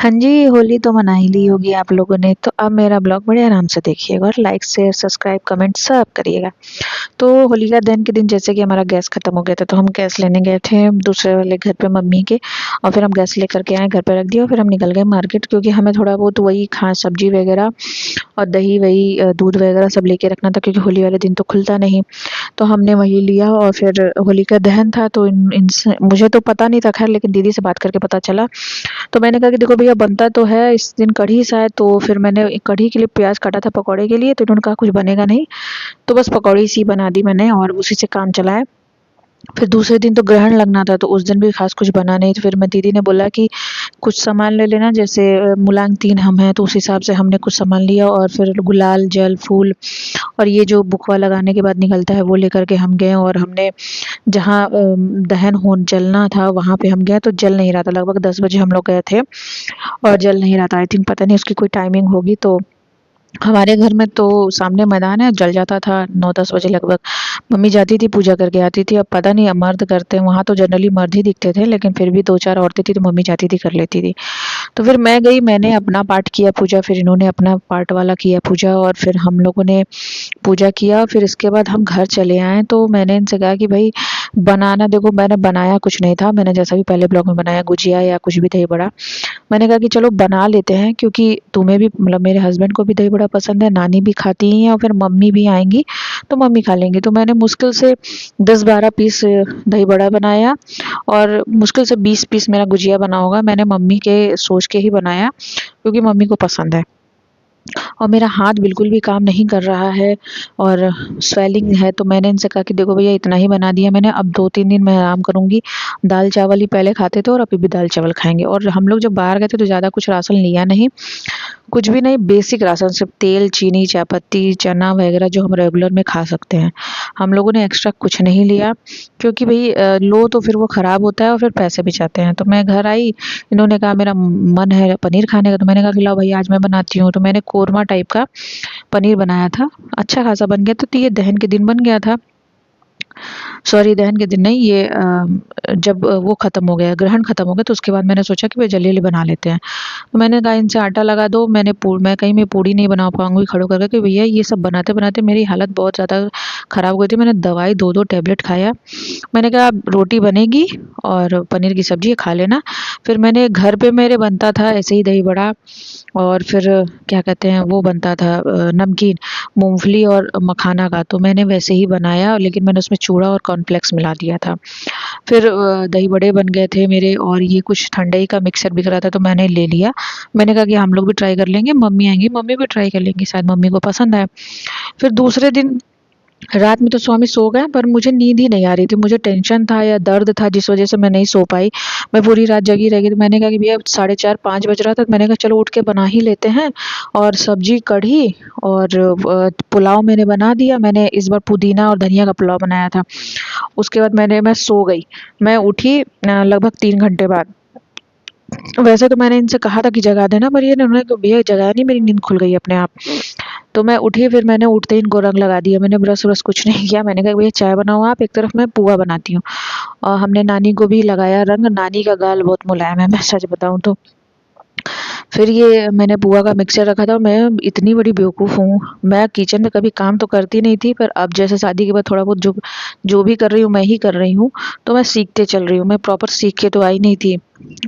हाँ जी, होली तो मना ही ली होगी आप लोगों ने, तो अब मेरा ब्लॉग बड़े आराम से देखिएगा और लाइक, शेयर, सब्सक्राइब, कमेंट सब करिएगा। तो होलिका दहन के दिन जैसे कि हमारा गैस खत्म हो गया था, तो हम गैस लेने गए थे दूसरे वाले घर पे मम्मी के, और फिर हम गैस लेकर के आए, घर पे रख दिया और फिर हम निकल गए मार्केट, क्योंकि हमें थोड़ा बहुत वही खा सब्जी वगैरह और दही वही दूध वगैरह सब लेके रखना था, क्योंकि होली वाले दिन तो खुलता नहीं। तो हमने वही लिया और फिर होलिका दहन था, तो इन इनसे मुझे तो पता नहीं था खैर, लेकिन दीदी से बात करके पता चला। तो मैंने कहा कि देखो भैया, बनता तो है इस दिन कढ़ी शायद, तो फिर मैंने कढ़ी के लिए प्याज काटा था पकौड़े के लिए, तो इन्होंने कहा कुछ बनेगा नहीं, तो बस पकौड़ी सी बना दी मैंने और उसी से काम चलाया। फिर दूसरे दिन तो ग्रहण लगना था, तो उस दिन भी खास कुछ बना नहीं, तो फिर मैं दीदी ने बोला कि कुछ सामान ले लेना, जैसे मुलांग 3 हम हैं, तो उस हिसाब से हमने कुछ सामान लिया और फिर गुलाल, जल, फूल और ये जो बुकवा लगाने के बाद निकलता है वो लेकर के हम गए, और हमने जहाँ दहन हो जलना था वहाँ पे हम गए, तो जल नहीं रहा था, लगभग 10 बजे हम लोग गए थे और जल नहीं रहा था। आई थिंक पता नहीं उसकी कोई टाइमिंग होगी, तो हमारे घर में तो सामने मैदान है, जल जाता था 9-10 बजे लगभग। मम्मी जाती थी पूजा करके आती थी, अब पता नहीं अब मर्द करते हैं, वहाँ तो जनरली मर्द ही दिखते थे, लेकिन फिर भी 2-4 औरतें थी तो मम्मी जाती थी कर लेती थी। तो फिर मैं गई, मैंने अपना पार्ट किया पूजा, फिर इन्होंने अपना पार्ट वाला किया पूजा, और फिर हम लोगों ने पूजा किया। फिर इसके बाद हम घर चले आए, तो मैंने इनसे कहा कि भाई बनाना, देखो मैंने बनाया कुछ नहीं था, मैंने जैसा भी पहले ब्लॉग में बनाया गुजिया या कुछ भी दही बड़ा, मैंने कहा कि चलो बना लेते हैं, क्योंकि तुम्हें भी मतलब मेरे हस्बैंड को भी दही बड़ा पसंद है, नानी भी खाती ही हैं और फिर मम्मी भी आएंगी तो मम्मी खा लेंगी। तो मैंने मुश्किल से 10-12 पीस दही बड़ा बनाया और मुश्किल से 20 पीस मेरा गुजिया बना होगा, मैंने मम्मी के सोच के ही बनाया, क्योंकि मम्मी को पसंद है। और मेरा हाथ बिल्कुल भी काम नहीं कर रहा है और स्वेलिंग है, तो मैंने इनसे कहा कि देखो भैया इतना ही बना दिया मैंने, अब 2-3 दिन मैं आराम करूँगी। दाल चावल ही पहले खाते थे और अभी भी दाल चावल खाएँगे, और हम लोग जब बाहर गए थे तो ज़्यादा कुछ राशन लिया नहीं, कुछ भी नहीं, बेसिक राशन सिर्फ तेल, चीनी, चायपत्ती, चना वगैरह जो हम रेगुलर में खा सकते हैं। हम लोगों ने एक्स्ट्रा कुछ नहीं लिया, क्योंकि भई लो तो फिर वो ख़राब होता है और फिर पैसे भी जाते हैं। तो मैं घर आई, इन्होंने कहा मेरा मन है पनीर खाने का, तो मैंने कहा कि लाओ भई आज मैं बनाती हूँ। तो मैंने कोरमा टाइप का पनीर बनाया था, अच्छा खासा बन गया था, तो ये दहन के दिन बन गया था। सॉरी, दहन के दिन नहीं, ये जब वो ख़त्म हो गया, ग्रहण ख़त्म हो गया, तो उसके बाद मैंने सोचा कि भाई जल्दी-जल्दी बना लेते हैं। तो मैंने कहा इनसे आटा लगा दो, मैं कहीं मैं पूड़ी नहीं बना पाऊँगी खड़े होकर के, कि भैया ये सब बनाते-बनाते मेरी हालत बहुत ज़्यादा ख़राब हो गई थी। मैंने दवाई 2-2 टैबलेट खाया। मैंने कहा अब रोटी बनेगी और पनीर की सब्ज़ी खा लेना। फिर मैंने घर पे मेरे बनता था ऐसे ही दही बड़ा, और फिर क्या कहते हैं वो बनता था नमकीन, मूँगफली और मखाना का, तो मैंने वैसे ही बनाया, लेकिन मैंने उसमें चूड़ा और कॉर्नफ्लेक्स मिला दिया था। फिर दही बड़े बन गए थे मेरे, और ये कुछ ठंडाई का मिक्सर बिक रहा था तो मैंने ले लिया। मैंने कहा कि हम लोग भी ट्राई कर लेंगे, मम्मी आएँगी, मम्मी भी ट्राई कर लेंगी, शायद मम्मी को पसंद आए। फिर दूसरे दिन रात में तो स्वामी सो गए, पर मुझे नींद ही नहीं आ रही थी, मुझे टेंशन था या दर्द था जिस वजह से मैं नहीं सो पाई। मैं पूरी रात जगी रह गई, तो मैंने कहा कि भैया 4:30-5 बज रहा था, तो मैंने कहा चलो उठ के बना ही लेते हैं, और सब्जी कढ़ी और पुलाव मैंने बना दिया। मैंने इस बार पुदीना और धनिया का पुलाव बनाया था। उसके बाद मैं सो गई। मैं उठी लगभग 3 घंटे बाद। वैसे तो मैंने इनसे कहा था कि जगा देना, पर ये इन्होंने तो भैया जगाया नहीं, मेरी नींद खुल गई अपने आप। तो मैं उठी, फिर मैंने उठते ही इनको रंग लगा दिया, मैंने ब्रश-व्रश कुछ नहीं किया, मैंने कहा भैया चाय बनाओ आप, एक तरफ मैं पुआ बनाती हूँ। और हमने नानी को भी लगाया रंग, नानी का गाल बहुत मुलायम है, मैं सच बताऊँ तो। फिर ये मैंने पुआ का मिक्सचर रखा था, मैं इतनी बड़ी बेवकूफ़ हूँ, मैं किचन में कभी काम तो करती नहीं थी, पर अब जैसे शादी के बाद थोड़ा बहुत जो जो भी कर रही हूँ मैं ही कर रही हूँ, तो मैं सीखते चल रही हूँ, मैं प्रॉपर सीख के तो आई नहीं थी।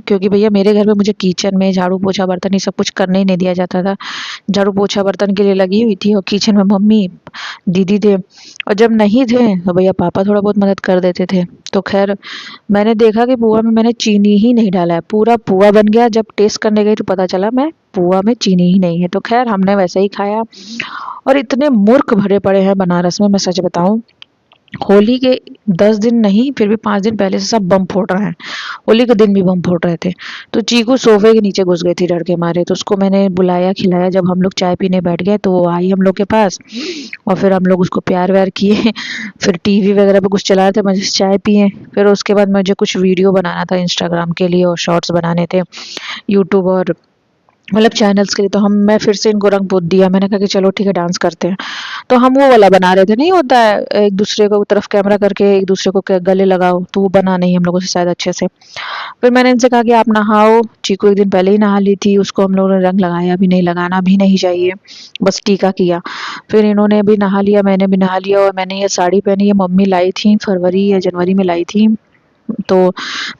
क्योंकि भैया मेरे घर में मुझे किचन में झाड़ू पोछा बर्तन ये सब कुछ करने ही नहीं दिया जाता था। झाड़ू पोछा बर्तन के लिए लगी हुई थी, और किचन में मम्मी, दीदी थे, और जब नहीं थे तो भैया पापा थोड़ा बहुत मदद कर देते थे। तो खैर मैंने देखा कि पुआ में मैंने चीनी ही नहीं डाला है, पूरा पुआ बन गया, जब टेस्ट करने गई तो पता चला मैं पुआ में चीनी ही नहीं है। तो खैर हमने वैसे ही खाया, और इतने मूर्ख भरे पड़े हैं बनारस में, मैं सच बताऊं, होली के 10 दिन नहीं फिर भी 5 दिन पहले से सब बम फोड़ रहे हैं, होली के दिन भी बम फोड़ रहे थे। तो चीकू सोफे के नीचे घुस गई थी डर के मारे, तो उसको मैंने बुलाया खिलाया, जब हम लोग चाय पीने बैठ गए तो वो आई हम लोग के पास, और फिर हम लोग उसको प्यार व्यार किए। फिर टीवी वगैरह पे कुछ चला रहे थे, मजे से चाय पिए। फिर उसके बाद मुझे कुछ वीडियो बनाना था इंस्टाग्राम के लिए और शॉर्ट्स बनाने थे, यूट्यूब और मतलब चैनल्स के लिए। तो मैं फिर से इनको रंग पोत दिया, मैंने कहा कि चलो ठीक है डांस करते हैं। तो हम वो वाला बना रहे थे, नहीं होता है एक दूसरे को तरफ कैमरा करके एक दूसरे को गले लगाओ, तो वो बना नहीं हम लोगों से शायद अच्छे से। फिर मैंने इनसे कहा कि आप नहाओ। चीकू एक दिन पहले ही नहा ली थी, उसको हम लोगों ने रंग लगाया भी नहीं, लगाना भी नहीं चाहिए, बस टीका किया। फिर इन्होंने भी नहा लिया, मैंने भी नहा लिया, और मैंने ये साड़ी पहनी, ये मम्मी लाई थी फरवरी या जनवरी में लाई थी। तो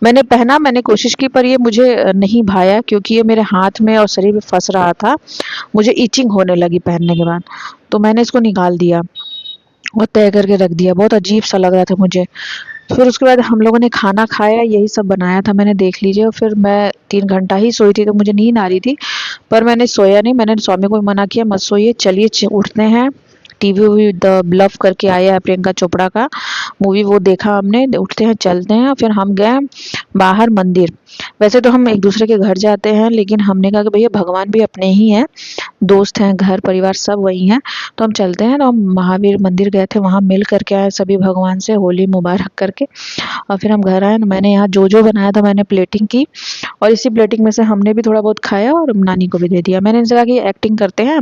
मैंने पहना, मैंने कोशिश की, पर ये मुझे नहीं भाया, क्योंकि ये मेरे हाथ में और शरीर में फंस रहा था। मुझे इचिंग होने लगी पहनने के बाद, तो मैंने इसको निकाल दिया और तय करके रख दिया। बहुत अजीब सा लग रहा था मुझे। फिर उसके बाद हम लोगों ने खाना खाया, यही सब बनाया था मैंने, देख लीजिए। और फिर मैं 3 घंटा ही सोई थी, तो मुझे नींद आ रही थी, पर मैंने सोया नहीं। मैंने स्वामी को भी मना किया, मत सोइए, चलिए उठते हैं। टीवी भी द ब्लफ करके आया है प्रियंका चोपड़ा का मूवी, वो देखा हमने, उठते हैं चलते हैं। फिर हम गए बाहर मंदिर। वैसे तो हम एक दूसरे के घर जाते हैं, लेकिन हमने कहा कि भैया भगवान भी अपने ही हैं, दोस्त हैं, घर परिवार सब वही हैं, तो हम चलते हैं। तो हम महावीर मंदिर गए थे, वहाँ मिल करके आए सभी भगवान से, होली मुबारक करके। और फिर हम घर आए, मैंने यहाँ जो जो बनाया था मैंने प्लेटिंग की, और इसी प्लेटिंग में से हमने भी थोड़ा बहुत खाया और नानी को भी दे दिया। मैंने इनसे कहा कि एक्टिंग करते हैं,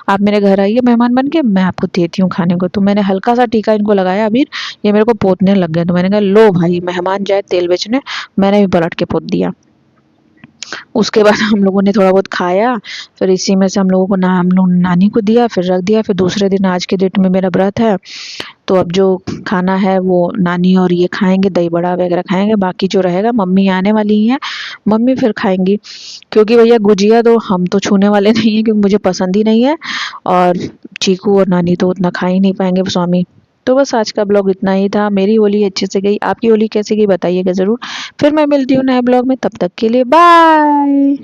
आप मेरे घर आइए मेहमान बन के, मैं आपको देती हूँ खाने को। तो मैंने हल्का सा टीका इनको लगाया अबीर, ये मेरे को पोतने लग गए। तो मैंने कहा लो भाई, मेहमान जाए तेल बेचने, मैंने भी पलट के पोत दिया। उसके बाद हम लोगों ने थोड़ा बहुत खाया, फिर इसी में से हम लोगों को हम लोग नानी को दिया, फिर रख दिया। फिर दूसरे दिन आज के डेट में मेरा व्रत है, तो अब जो खाना है वो नानी और ये खाएंगे, दही बड़ा वगैरह खाएंगे, बाकी जो रहेगा मम्मी आने वाली ही है, मम्मी फिर खाएंगी। क्योंकि भैया गुजिया तो हम तो छूने वाले नहीं है, क्योंकि मुझे पसंद ही नहीं है, और चीकू और नानी तो उतना खा ही नहीं पाएंगे स्वामी। तो बस आज का ब्लॉग इतना ही था। मेरी होली अच्छे से गई, आपकी होली कैसे गई बताइएगा ज़रूर। फिर मैं मिलती हूँ नए ब्लॉग में, तब तक के लिए बाय।